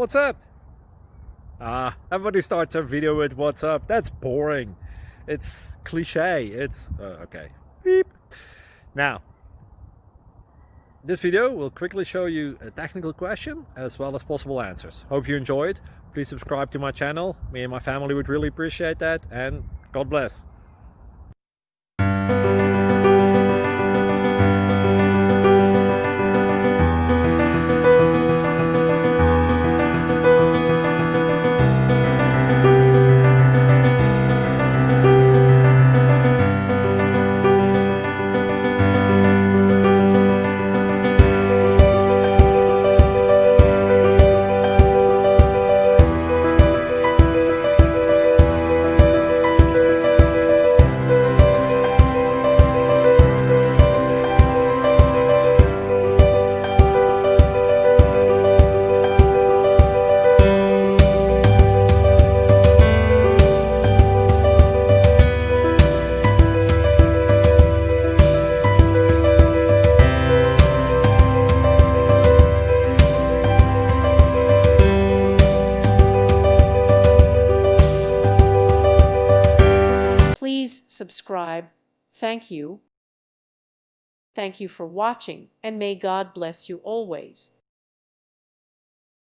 What's up? Everybody starts their video with what's up. That's boring. It's cliche. It's okay. Beep. Now, this video will quickly show you a technical question as well as possible answers. Hope you enjoyed. Please subscribe to my channel. Me and my family would really appreciate that, and God bless. Please subscribe. Thank you. Thank you for watching, and may God bless you always.